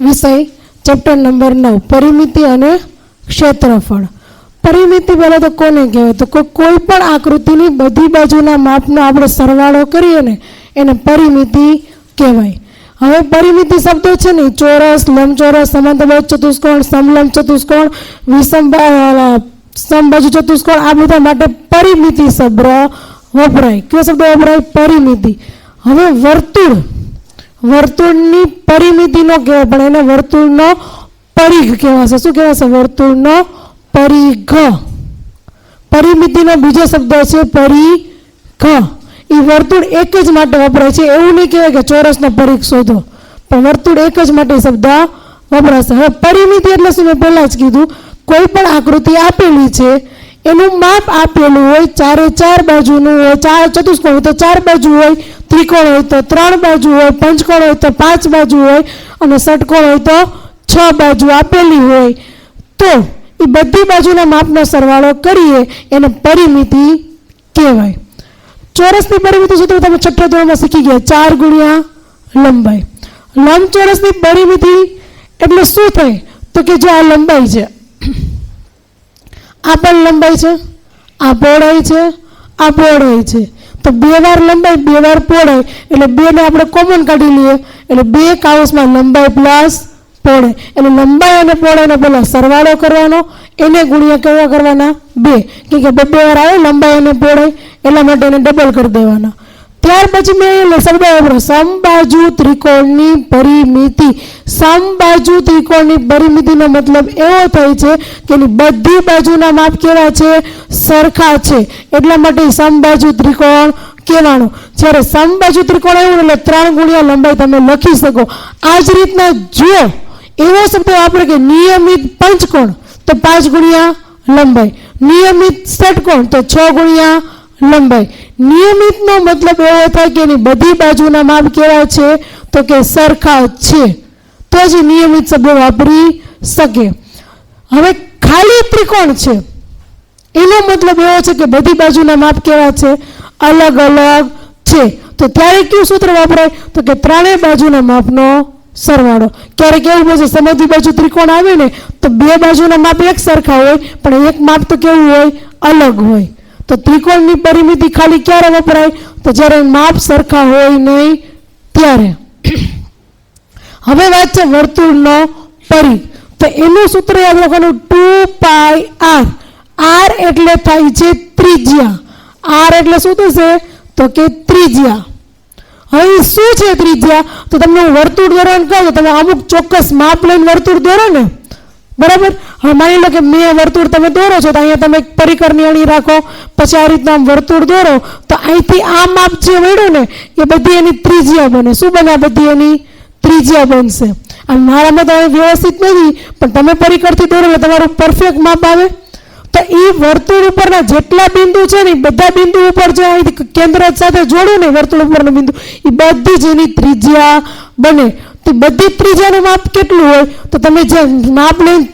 વિષય chapter number 9 પરિમિતિ અને ક્ષેત્રફળ. પરિમિતિ પહેલાં તો કોને કહેવાય? તો કોઈ પણ આકૃતિની બધી બાજુના માપનો આપણે સરવાળો કરીએ ને એને પરિમિતિ કહેવાય. હવે પરિમિતિ શબ્દો છે ને ચોરસ, લંબચોરસ, સમાંતરબાજુ ચતુષ્કોણ, સમલંબ ચતુષ્કોણ, સમબાજુ ચતુષ્કોણ, આ બધા માટે પરિમિતિ શબ્દ વપરાય. કયો શબ્દ વપરાય? પરિમિતિ. હવે વર્તુળની પરિમિતિ નો કહેવાય પણ એને વર્તુળનો પરિઘ કહેવાશે. શું કહેવાશે? વર્તુળનો પરિઘ. પરિમિતિનો બીજો શબ્દ છે પરિઘ. એ વર્તુળ એક જ માટે વપરાય છે. એવું નહીં કહેવાય કે ચોરસનો પરિઘ શોધો, પણ વર્તુળ એક જ માટે શબ્દ વપરાશે. હવે પરિમિતિ એટલે શું? મેં પહેલા જ કીધું, કોઈ પણ આકૃતિ આપેલી છે એનું માપ આપેલું હોય, ચારે ચાર બાજુનું હોય, ચતુષ્કોણ હોય તો 4 બાજુ હોય, ત્રિકોણ હોય તો 3 બાજુ હોય, પંચકોણ હોય તો 5 બાજુ હોય અને ષટકોણ હોય તો 6 બાજુ આપેલી હોય, તો એ બધી બાજુના માપનો સરવાળો કરીએ એને પરિમિતિ કહેવાય. ચોરસની પરિમિતિ સૂત્ર તમે છઠ્ઠા ધોરણમાં શીખી ગયા, 4 ગુણ્યા લંબાઈ. લંબચોરસની પરિમિતિ એટલે શું થાય? તો કે જો આ લંબાઈ છે, આ પણ લંબાઈ છે, આ પહોળાઈ છે, આ પહોળાઈ છે, તો 2 વાર લંબાઈ 2 વાર પહોળાઈ એટલે 2 ને આપણે કોમન કાઢી લઈએ એટલે 2 કાઉસમાં લંબાઈ પ્લસ પહોળાઈ. એટલે લંબાઈ અને પહોળાઈનો પહેલા સરવાળો કરવાનો, એને ગુણ્યા કેવા કરવાના? 2, કેમ કે 2 વાર આવે લંબાઈ અને પહોળાઈ એટલા માટે એને ડબલ કરી દેવાના. ત્યાર પછી મેં શબ્દ વાપર્યો સમબાજુ ત્રિકોણની પરિમિતિ. સમબાજુ ત્રિકોણની પરિમિતિનો મતલબ એવો થાય છે કે એની બધી બાજુના માપ કેવા છે? સરખા છે. એટલા માટે સમબાજુ ત્રિકોણ કહેવાનું. જ્યારે સમબાજુ ત્રિકોણ આવ્યું એટલે 3 ગુણ્યા લંબાઈ તમે લખી શકો. આ જ રીતના જો એવો શબ્દ વાપરે કે નિયમિત પંચકોણ તો 5 ગુણ્યા લંબાઈ, નિયમિત ષટકોણ તો 6 ગુણ્યા લંબાઈ. નિયમિતનો મતલબ એવો થાય કે એની બધી બાજુના માપ કેવા છે? તો કે સરખા છે, તો જ નિયમિત શબ્દ વાપરી શકે. હવે ખાલી ત્રિકોણ છે એનો મતલબ એવો છે કે બધી બાજુના માપ કેવા છે? અલગ અલગ છે. તો ત્યારે કયું સૂત્ર વાપરાય? તો કે 3 બાજુના માપનો સરવાળો. ક્યારેક એવું બને સમજની બાજુ ત્રિકોણ આવે ને તો 2 બાજુના માપ એક સરખા હોય પણ એક માપ તો કેવું હોય? અલગ હોય. તો ત્રિકોણની પરિમિતિ ખાલી ક્યારે વપરાય? તો જ્યારે માપ સરખા હોય નહીં ત્યારે. હવે વાત છે વર્તુળનો પરિઘ. તો એનું સૂત્ર યાદ રાખવાનું 2πr. r એટલે થાય છે ત્રિજ્યા. r એટલે શું થશે? તો કે ત્રિજ્યા. હવે શું છે ત્રિજ્યા? તો તમને હું વર્તુળ દોરવાનું કહું તો તમે અમુક ચોક્કસ માપ લઈને વર્તુળ દોરો ને, બરાબર? હવે માની લો કે મેં વર્તુળ તમે દોરો છો તો અહીંયા તમે પરિકરની અણી રાખો, પછી આ રીતના વર્તુળ દોરો તો અહીંથી આ માપ જે મળ્યું ને એ બધી એની ત્રિજ્યા બને. શું બને? આ બધી એની ત્રિજ્યા બનશે. અને મારામાં તો વ્યવસ્થિત નથી પણ તમે પરિકરથી દોરો એટલે તમારું પરફેક્ટ માપ આવે. તો એ વર્તુળ ઉપરના જેટલા બિંદુ છે ને બધા બિંદુ ઉપર જે અહીંથી કેન્દ્ર સાથે જોડું ને વર્તુળ ઉપરનું બિંદુ એ બધી જ એની ત્રિજ્યા બને. તો બધી ત્રિજ્યાનું માપ કેટલું હોય? તો તમે જે માપ લઈને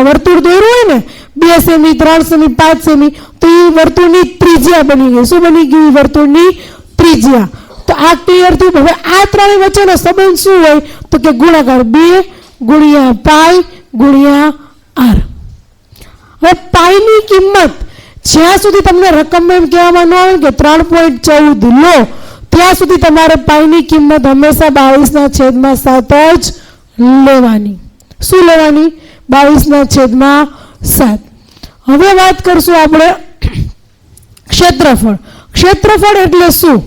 વર્તુળ દોર્યું હોય ને 2 સેમી, 3 સેમી, 5 સેમી, તો એ વર્તુળની ત્રિજ્યા બની ગઈ. શું બની ગઈ? વર્તુળની ત્રિજ્યા. તો આ ક્લિયર થયું. હવે આ 3 વચ્ચેનો સંબંધ શું હોય? તો કે ગુણાકાર 2 ગુણ્યા પાઈ ગુણ્યા r. હવે પાઈની કિંમત જ્યાં સુધી તમને રકમ એમ કહેવામાં ન આવે કે 3.14 લો ત્યાં સુધી તમારે પાઈની કિંમત હંમેશા 22/7 જ લેવાની. શું લેવાની? 22/7. હવે વાત કરશું આપણે ક્ષેત્રફળ. ક્ષેત્રફળ એટલે શું?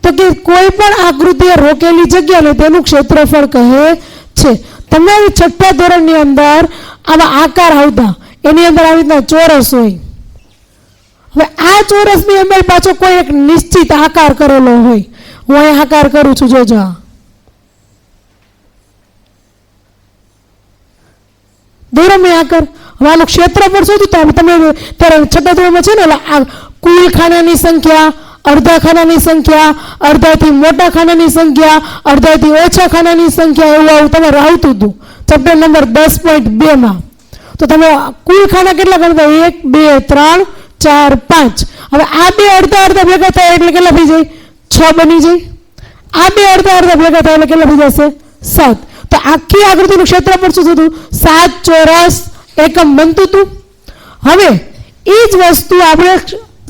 તો કે કોઈ પણ આકૃતિએ રોકેલી જગ્યાને તેનું ક્ષેત્રફળ કહે છે. તમારી છઠ્ઠા ધોરણની અંદર આવા આકાર આવતા, એની અંદર આવી રીતના ચોરસ હોય. હવે આ ચોરસની અંદર પાછો કોઈ એક નિશ્ચિત આકાર કરેલો હોય. હું અહીં આકાર કરું છું, જોજો. દોરો મેં આકાર. હવે આનું ક્ષેત્રફળ શોધ્યું તો તમે ત્યારે છઠ્ઠા ધોરણમાં છે ને એટલે કુલ ખાનાની સંખ્યા, અડધા ખાનાની સંખ્યા, અડધાથી મોટા ખાનાની સંખ્યા, અડધાથી ઓછા ખાનાની સંખ્યા, એવું તમારે આવતું હતું ચેપ્ટર નંબર 10.2માં. તો તમે કુલ ખાના કેટલા ગણતા? 1 2 3 4 5. હવે આ 2 અડધા અડધા ભેગા થાય એટલે કેટલા થઈ જાય? 6 બની જાય. આ 2 અડધા અડધા ભેગા થાય એટલે કેટલા થઈ જશે? 7. તો આખી આકૃતિનું ક્ષેત્રફળ શું થતું? 7 ચોરસ એકમ બનતું હતું. હવે એ જ વસ્તુ આપણે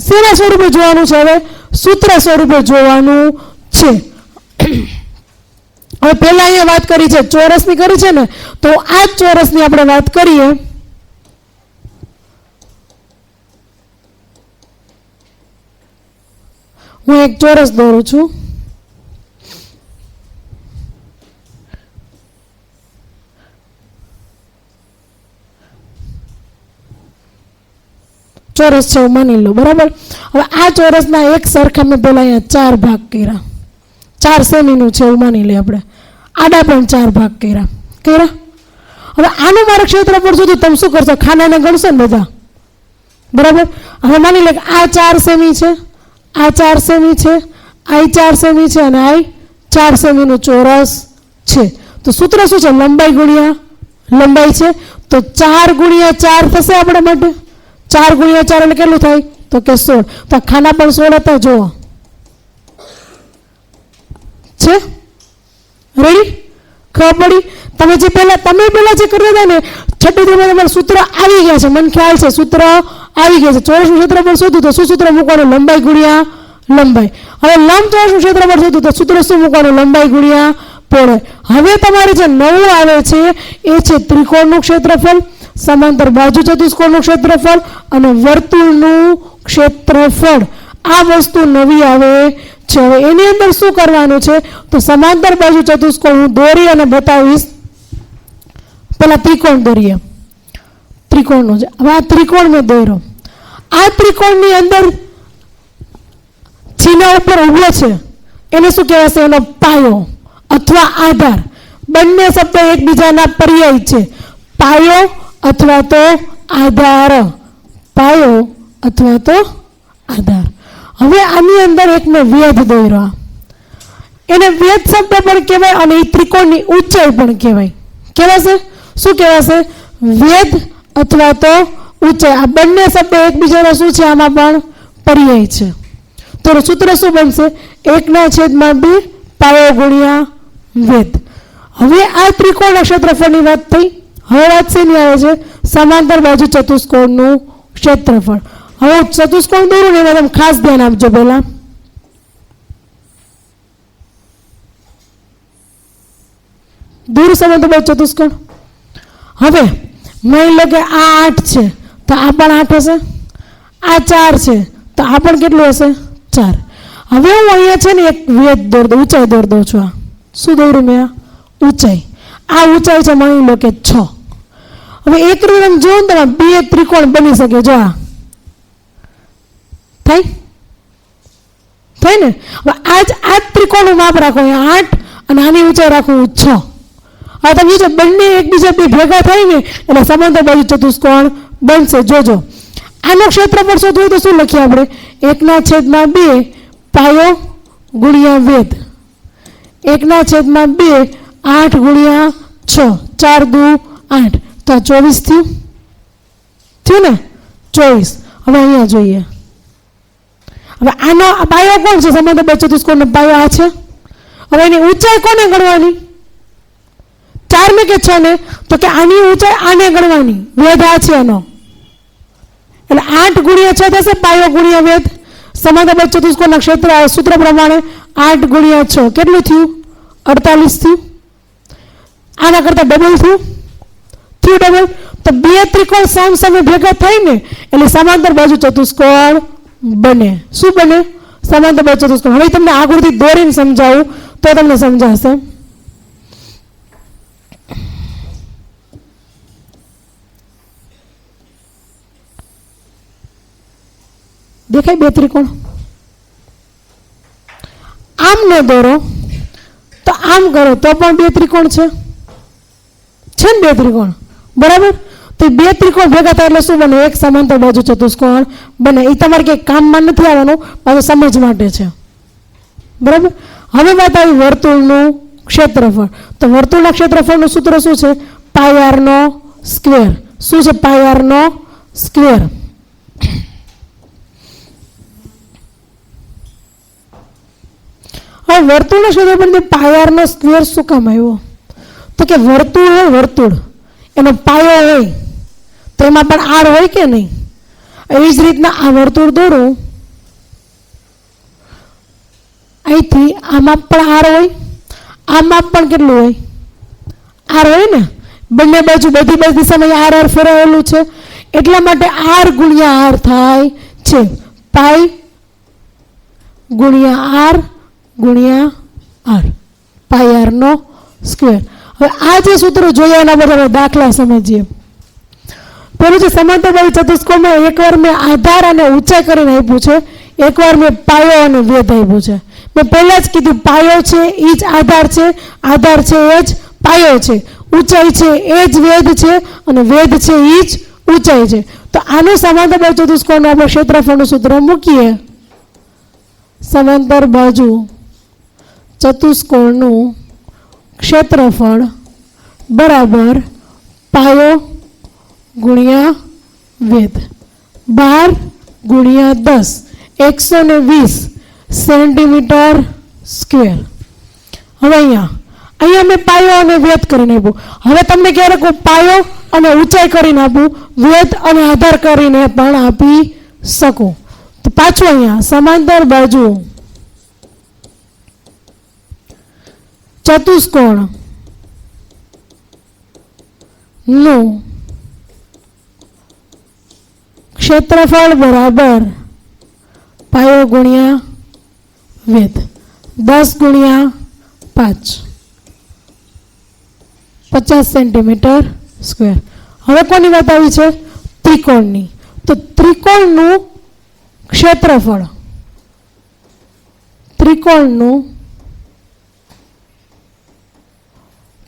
શેના સ્વરૂપે જોવાનું છે? હવે સૂત્ર સ્વરૂપે જોવાનું છે. હવે પહેલા અહીંયા વાત કરી છે ચોરસની કરી છે ને, તો આ જ ચોરસની આપણે વાત કરીએ. હું એક ચોરસ દોરું છું. ચોરસ છે માની લો, બરાબર. હવે આ ચોરસના એક સરખા મેં પહેલા અહીંયા 4 ભાગ કર્યા. 4 સેમીનું છે એવું માની લઈએ આપણે. આડા પણ 4 ભાગ કર્યા. હવે આનું મારું ક્ષેત્રફળ સુધી તમે શું કરશો? ખાનાને ગણશો ને બધા, બરાબર. હવે માની લે કે આ 4 સેમી છે, આ 4 સેમી છે, આ 4 સેમી છે અને આ 4 સેમીનું ચોરસ છે. તો સૂત્ર શું છે? લંબાઈ ગુણ્યા લંબાઈ છે. તો 4 ગુણ્યા 4 થશે આપણા માટે. 4 ગુણ્યા 4 એટલે કેટલું થાય? તો કે 16. તો ખાના પણ 16 હતા. જુઓ છે, રેડી? ખબર પડી? તમે પહેલા જે કરતા હતા ને છઠ્ઠી ધોરણમાં તમારું સૂત્ર આવી ગયા છે, મને ખ્યાલ છે સૂત્ર આવી ગયા છે. ચોરસનું ક્ષેત્રફળ શોધ્યું તો શું સૂત્ર મૂકવાનું? લંબાઈ ગુણ્યા લંબાઈ. હવે લંબચોરસનું ક્ષેત્રફળ શોધ્યું તો સૂત્ર શું મૂકવાનું? લંબાઈ ગુણ્યા પહોળાઈ. હવે તમારે જે નવું આવે છે એ છે ત્રિકોણનું ક્ષેત્રફળ, સમાંતર બાજુ ચતુષ્કોણનું ક્ષેત્રફળ અને વર્તુળનું ક્ષેત્રફળ. આ વસ્તુ નવી આવે છે. હવે એની અંદર શું કરવાનું છે? તો સમાંતર બાજુ ચતુષ્કોણ હું દોરી અને બતાવીશ. પેલા ત્રિકોણ દોરીએ. ત્રિકોણનો છે. હવે આ ત્રિકોણ મેં દોર્યો. આ ત્રિકોણની અંદર જેના ઉપર ઊભો છે એને શું કહેવાશે? એનો પાયો અથવા આધાર. બંને શબ્દો એકબીજાના પર્યાય છે. પાયો અથવા તો આધાર. પાયો અથવા તો આધાર. હવે આની અંદર એક મેં વેધ દોર્યો. એને વેધ શબ્દ પણ કહેવાય અને એ ત્રિકોણની ઊંચાઈ પણ કહેવાય. કહેવાશે શું કહેવાશે? વેધ અથવા તો ઊંચાઈ. આ બંને શબ્દો એકબીજાના શું છે? આમાં પણ પર્યાય છે. તો સૂત્ર શું બનશે? 1/2 પાયો ગુણ્યા વેધ. હવે આ ત્રિકોણના ક્ષેત્રફળની વાત થઈ. હવે વાત શેની આવે છે? સમાંતર બાજુ ચતુષ્કોણનું ક્ષેત્રફળ. હવે ચતુષ્કોણ દોરું ને એમાં તમે ખાસ ધ્યાન આપજો. પહેલા દૂર સમાંતર બાજુ ચતુષ્કોણ. હવે માની લો કે આ 8 છે તો આ પણ 8 હશે. આ 4 છે તો આ પણ કેટલું હશે? 4. હવે હું અહીંયા છે ને એક વેધ દોર દઉં, ઊંચાઈ દોર દઉં છું. આ શું દોરું મેં? ઊંચાઈ. આ ઊંચાઈ છે માની લો કે 6. હવે એક રીતે તમે જોવો ને તમે 2 ત્રિકોણ બની શકે. જો આ થાય ને. હવે આ જ ત્રિકોણનું માપ રાખો, અહીંયા 8 અને આની ઊંચાઈ રાખું 6. હવે તમે જોજો બંને એકબીજા બે ભેગા થાય ને એટલે સમાંતર બાજુ ચતુષ્કોણ બનશે. જોજો આનો ક્ષેત્રફળ શોધવું તો શું લખીએ આપણે? 1/2 પાયો ગુણ્યા વેધ. 1/2 8 ગુણ્યા 6. 4 દુ 8 તો 24 થયું ને? 24. હવે અહીંયા જોઈએ. હવે આનો પાયો કોણ છે? સમાંતર બાજુ ચતુષ્કોણનો પાયો આ છે. હવે એની ઊંચાઈ કોને ગણવાની? 4 ને કે 6 ને? તો કે આની ઊંચાઈ આને ગણવાની. વેધ આ છે એનો એટલે 8 ગુણ્યા 6 થશે પાયો ગુણ્યા વેધ. સમાંતર બાજુ ચતુષ્કોણના ક્ષેત્ર સૂત્ર પ્રમાણે 8 ગુણ્યા 6 કેટલું થયું? 48 થયું. આના કરતાં ડબલ થયું ડબલ. તો 2 ત્રિકોણ સામસામે ભેગા થાય ને એટલે સમાંતર બાજુ ચતુષ્કોણ બને. શું બને? સમાંતર બાજુ ચતુષ્કોણ. હવે તમને આકૃતિ દોરીને સમજાવું તો તમને સમજાશે. દેખાય 2 ત્રિકોણ? આમ ન દોરો તો આમ કરો તો પણ 2 ત્રિકોણ છે ને? 2 ત્રિકોણ, બરાબર. તો 2 ત્રિકોણ ભેગા થાય એટલે શું બને? એક સમાંતર બાજુ ચતુષ્કોણ બને. એ તમારે કંઈ કામમાં નથી આવવાનું, પાછું સમજ માટે છે, બરાબર. હવે વાત આવી વર્તુળનું ક્ષેત્રફળ. તો વર્તુળના ક્ષેત્રફળનું સૂત્ર શું છે? પાઈ આર નો સ્ક્વેર. શું છે? પાઈ આર નો સ્ક્વેર. હવે વર્તુળના ક્ષેત્રફળની પાઈ આર નો સ્ક્વેર શું કામ આવ્યો? તો કે વર્તુળ હોય, વર્તુળ એનો પાયો હોય તો એમાં પણ આર હોય કે નહીં? એવી જ રીતના આ વર્તુળ દોરું, અહીંથી આમાં પણ આર હોય, આમાં પણ કેટલું હોય? આર હોય ને. બંને બાજુ બધી દિશામાં આર આર ફેરવેલું છે, એટલા માટે આર ગુણ્યા આર થાય છે. પાઈ ગુણ્યા આર ગુણ્યા આર, પાઈ આર નો સ્ક્વેર. હવે આ જે સૂત્રો જોયા એના બધા દાખલા સમજીએ. પેલું છે સમાંતર બાજુ ચતુષ્કોણમાં એકવાર મેં આધાર અને ઊંચાઈ કરીને આપ્યું છે, એકવાર મેં પાયો અને વેધ આપ્યું છે. મેં પહેલા જ કીધું પાયો છે એ જ આધાર છે, આધાર છે એ જ પાયો છે, ઊંચાઈ છે એ જ વેધ છે અને વેધ છે એ જ ઊંચાઈ છે. તો આનું સમાંતર બાજુ ચતુષ્કોણનું આપણે ક્ષેત્રફળનું સૂત્ર મૂકીએ. સમાંતર બાજુ ચતુષ્કોણનું ક્ષેત્રફળ બરાબર પાયો ગુણ્યા વેધ, 12 ગુણ્યા 10, 120 સેન્ટીમીટર સ્ક્વેર. હવે અહીંયા મેં પાયો અને વેધ કરીને આપ્યું. હવે તમને ક્યારેક પાયો અને ઊંચાઈ કરીને આપું, વેધ અને આધાર કરીને પણ આપી શકું. તો પાછું અહીંયા સમાંતર બાજુ ચતુષ્કોણ નું ક્ષેત્રફળ બરાબર પાયો ગુણ્યા વેધ, 10 ગુણ્યા 5, 50 સેન્ટીમીટર સ્ક્વેર. હવે કોની વાત આવી છે? ત્રિકોણની. તો ત્રિકોણનું ક્ષેત્રફળ, ત્રિકોણનું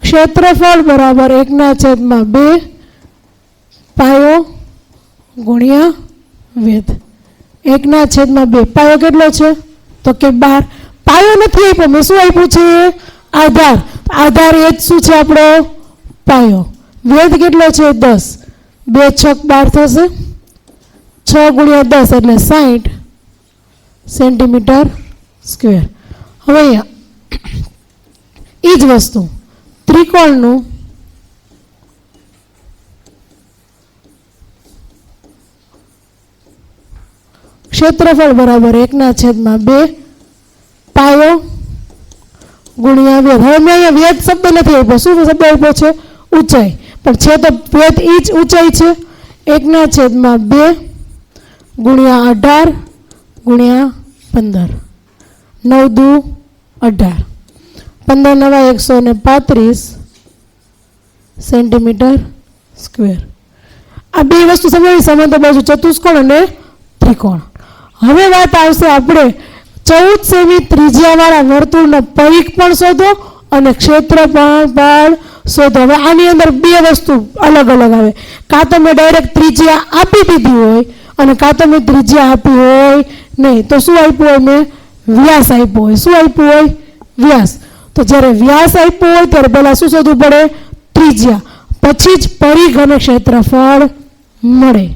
ક્ષેત્રફળ બરાબર 1/2 પાયો ગુણ્યા વેધ, 1/2. પાયો કેટલો છે? તો કે 12. પાયો નથી આપ્યો, મેં શું આપ્યું છે? આધાર. આધાર એ જ શું છે આપણો? પાયો. વેધ કેટલો છે? 10. 2 × 6 12 થશે, 6 ગુણ્યા 10 એટલે 60 સેન્ટીમીટર સ્ક્વેર. હવે અહીંયા એ જ વસ્તુ ત્રિકોણનું ક્ષેત્રફળ બરાબર 1/2 પાયો ગુણ્યા વેધ. હવે મેં અહીંયા વેધ શબ્દ નથી આપ્યો. શું શબ્દ આપ્યો છે? ઊંચાઈ. પણ છે તો વેધ એ જ ઊંચાઈ છે. 1/2 ગુણ્યા 18 ગુણ્યા 15, 9 દુ 18, 15 નવા 135 સેન્ટીમીટર સ્ક્વેર. આ બે વસ્તુ સમજાવી, સમાંતર બાજુ ચતુષ્કોણ અને ત્રિકોણ. હવે વાત આવશે આપણે 14 સેમી ત્રિજ્યાવાળા વર્તુળનો પરિઘ પણ શોધો અને ક્ષેત્રફળ પણ શોધો. હવે આની અંદર બે વસ્તુ અલગ અલગ આવે. કાં તો મેં ડાયરેક્ટ ત્રિજ્યા આપી દીધી હોય અને કાં તો મેં ત્રિજ્યા આપી હોય નહીં. તો શું આપ્યું હોય? મેં વ્યાસ આપ્યો હોય. શું આપ્યું હોય? વ્યાસ. તો જ્યારે વ્યાસ આપ્યો હોય ત્યારે પહેલાં શું શોધવું પડે? ત્રિજ્યા. પછી જ પરિઘ અને ક્ષેત્રફળ મળે.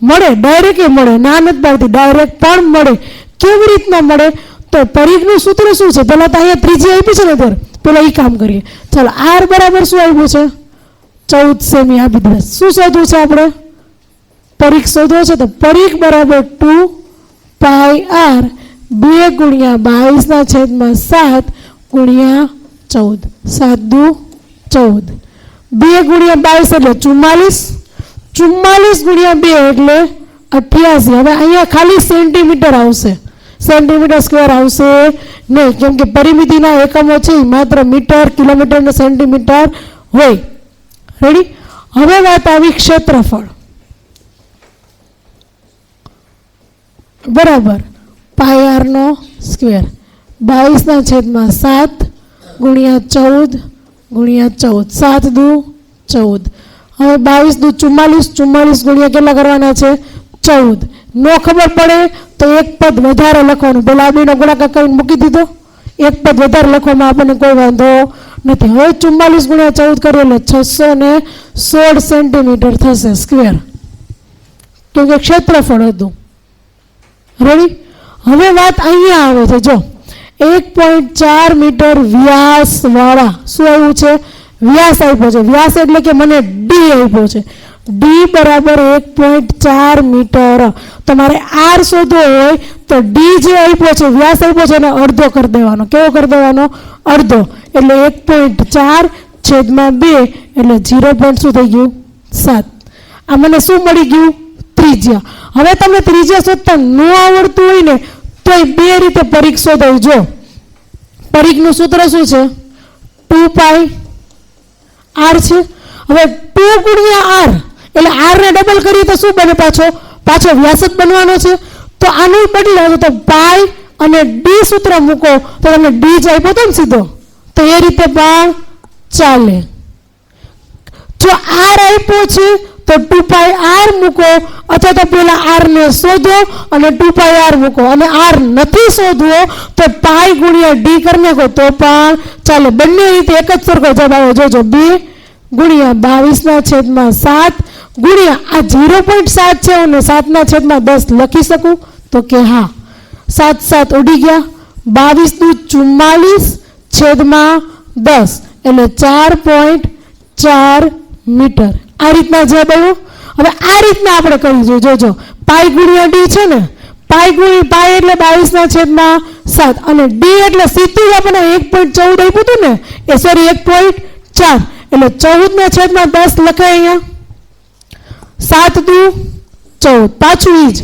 ડાયરેક્ટ મળે, ના નથી પાડતી, ડાયરેક્ટ પણ મળે. કેવી રીતના મળે? તો પરિઘનું સૂત્ર શું છે? પહેલાં તો અહીંયા ત્રિજ્યા આપી છે ને, ત્યારે પહેલાં એ કામ કરીએ. ચાલો, આર બરાબર શું આપ્યું છે? 14 સેમી આપી દીધા. શું શોધવું છે આપણે? પરિઘ શોધવો છે. તો પરિઘ બરાબર 2 પાઈ આર 2 ગુણ્યા 22/7 ગુણ્યા 14, 7 દુ 14, 2 ગુણ્યા 22 એટલે 44, 44 ગુણ્યા 2 એટલે 88. હવે અહીંયા ખાલી સેન્ટીમીટર આવશે, સેન્ટીમીટર સ્ક્વેર આવશે નહીં, કેમ કે પરિમિતિના એકમો છે એ માત્ર મીટર, કિલોમીટર અને સેન્ટીમીટર હોય. રેડી? હવે વાત આવી ક્ષેત્રફળ બરાબર પાઈ આર નો સ્ક્વેર, 22/7 ગુણ્યા 14 ગુણ્યા 14, 7 દુ 14. હવે 22 દુ 44, 44 ગુણ્યા કેટલા કરવાના છે? 14. નો ખબર પડે તો એક પદ વધારે લખવાનું. પેલા આ બેનો ગુણાકાર કરીને મૂકી દીધો, એક પદ વધારે લખવામાં આપણને કોઈ વાંધો નથી. હવે 44 ગુણ્યા 14 કરીએ એટલે 616 સેન્ટીમીટર થશે સ્ક્વેર, કેમ કે ક્ષેત્રફળ હતું. રેડી? હવે વાત અહીંયા આવે છે. જો 1.4 મીટર વ્યાસ વાળા શું આવ્યું છે? વ્યાસ આપ્યો છે. વ્યાસ એટલે કે મને ડી આપ્યો છે. ડી બરાબર 1.4 મીટર. તમારે આર શોધવો હોય તો ડી જે આપ્યો છે, વ્યાસ આપ્યો છે, એને અડધો કરી દેવાનો. કેવો કરી દેવાનો? અડધો. એટલે 1.4 છેદમાં 2 એટલે 0. શું થઈ ગયું? 7. આ મને શું મળી ગયું? ત્રિજ્યા. હવે તમે ત્રિજ્યા શોધતા ન આવડતું હોય ને તો બે રીતે પરિઘ શોધાય. જો પરિઘનું સૂત્ર શું છે? 2 પાઈ આર છે. હવે 2 ગુણ્યા આર એટલે આર ને ડબલ કરીએ તો શું બને? પાછો વ્યાસ જ બનવાનો છે. તો આનું બદલે તો પાઈ અને ડી સૂત્ર મૂકો તો તમને ડી જ આપ્યો તો ને સીધો, તો એ રીતે પણ ચાલે. જો આર આપ્યો છે તો 2 પાઈ આર મૂકો, અથવા તો પેલા આર ને શોધો અને 2 પાઈ આર મૂકો, અને આર નથી શોધવો તો પાઈ ગુણ્યા ડી કરી નાખો તો પણ ચાલે. બંને રીતે એક જ સરખો જવાબ આવે. જોજો 2 ગુણ્યા 22/7 ગુણ્યા આ 0.7 છે અને 7/10 લખી શકું તો કે હા. 7 7 ઉડી ગયા. 22 નું 44 છેદમાં 10 એટલે 4.4 મીટર. આ રીતના જવાબ આવ્યો. હવે આ રીતના આપણે કરી જોઈએ. જોજો પાઈ ગુણ્યા ડી છે ને, પાઈ ગુણ્યા પાઈ એટલે 22/7 અને ડી એટલે સીધું આપણને 1.14 આપ્યું હતું ને, એ સોરી 1.4 એટલે 14/10 લખાય અહીંયા. 7 દુ 14 પાછું ઈ જ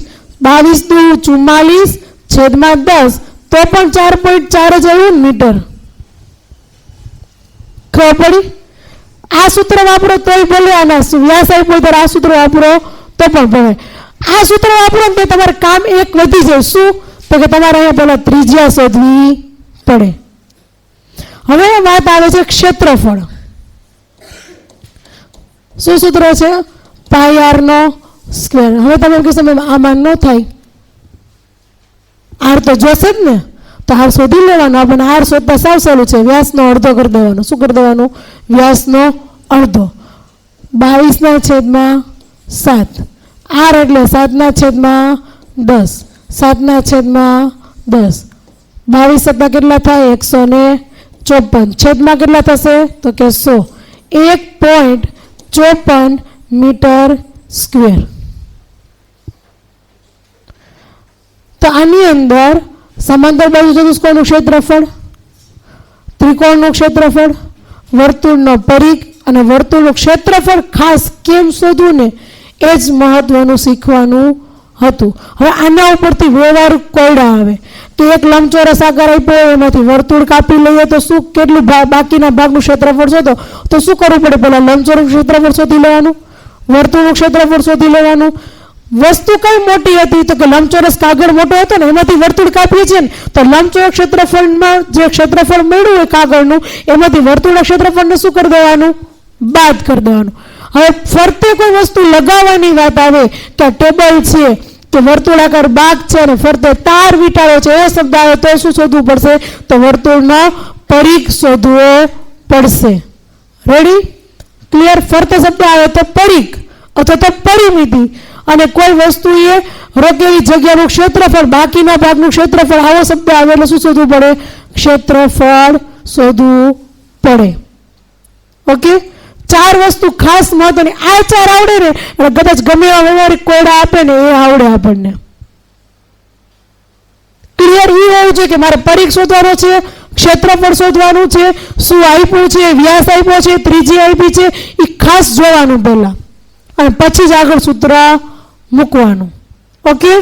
22 દુ 44 છેદમાં 10 તો પણ 4.4 જ આવ્યું મીટર. ખબર પડી? આ સૂત્ર વાપરો તોય ભલે, આના વ્યાસ આપ્યો તો આ સૂત્ર વાપરો તો પણ ભલે. આ સૂત્ર વાપરો ને તમારે કામ એક વધી જાય. શું? તો કે તમારે અહીંયા પહેલા ત્રિજ્યા શોધવી પડે. હવે વાત આવે છે ક્ષેત્રફળ. શું સૂત્ર છે? પાઈ આર નો સ્ક્વેર. હવે તમે કહેશો આમાં ન થાય, આર તો જોશે જ ને, તો આર શોધી લેવાનો. આપણને આર શોધતા સાવ સહેલું છે. વ્યાસનો અડધો કરી દેવાનો. શું કરી દેવાનું? વ્યાસનો અડધો. 22/7 આર એટલે 7/10. 7/10 22 સત્તા કેટલા થાય? 154. છેદમાં કેટલા થશે? તો કે 100. 1.54 મીટર સ્ક્વેર. તો આની અંદર સમાંતર બાજુ ચતુષ્કોણનું ક્ષેત્રફળ, ત્રિકોણનું ક્ષેત્રફળ, વર્તુળનો પરિઘ અને વર્તુળનું ક્ષેત્રફળ ખાસ કેમ શોધવું ને એ જ મહત્વનું શીખવાનું હતું. હવે આના ઉપરથી વ્યવહાર કોયડા આવે કે એક લંબચોરસ આકાર આપ્યો એમાંથી વર્તુળ કાપી લઈએ તો શું કેટલું બાકીના ભાગનું ક્ષેત્રફળ શોધો તો શું કરવું પડે? પહેલા લંબચોરસ ક્ષેત્રફળ શોધી લેવાનું, વર્તુળનું ક્ષેત્રફળ શોધી લેવાનું. વસ્તુ કઈ મોટી હતી તો કે લંબચોરસ કાગળ મોટો હતો ને એમાંથી વર્તુળ કાપીએ છીએ ને તો લંબચોરસ ક્ષેત્રફળમાં જે ક્ષેત્રફળ મળ્યું હોય કાગળનું એમાંથી વર્તુળના ક્ષેત્રફળને શું કરી દેવાનું? બાદ કરી દેવાનું. હવે ફરતે કોઈ વસ્તુ લગાવવાની વાત આવે કે ટેબલ છે કે વર્તુળાકાર બાગ છે અને ફરતે તાર વીંટાળો છે, એ શબ્દ આવે તો શું શોધવું પડશે? તો વર્તુળનો પરિઘ શોધવો પડશે. રેડી? ક્લિયર? ફરતે શબ્દ આવે તો પરિઘ અથવા તો પરિમિતિ, અને કોઈ વસ્તુ એ રોકેલી જગ્યાનું ક્ષેત્રફળ, બાકીના ભાગનું ક્ષેત્રફળ, આવો શબ્દ આવે એટલે શું શોધવું પડે? ક્ષેત્રફળ શોધવું પડે. ઓકે? 4 વસ્તુ ખાસ મહત્વની. આ 4 આવડે ને એટલે કદાચ ગમે એવા વ્યવહારિક કોયડા આપે ને એ આવડે આપણને. ક્લિયર? એ હોવું જોઈએ કે મારે પરિઘ શોધવાનો છે, ક્ષેત્રફળ શોધવાનું છે, શું આપ્યું છે, વ્યાસ આપ્યો છે, ત્રિજ્યા આપી છે, એ ખાસ જોવાનું પહેલા, અને પછી જ આગળ સૂત્ર મૂકવાનું. ઓકે?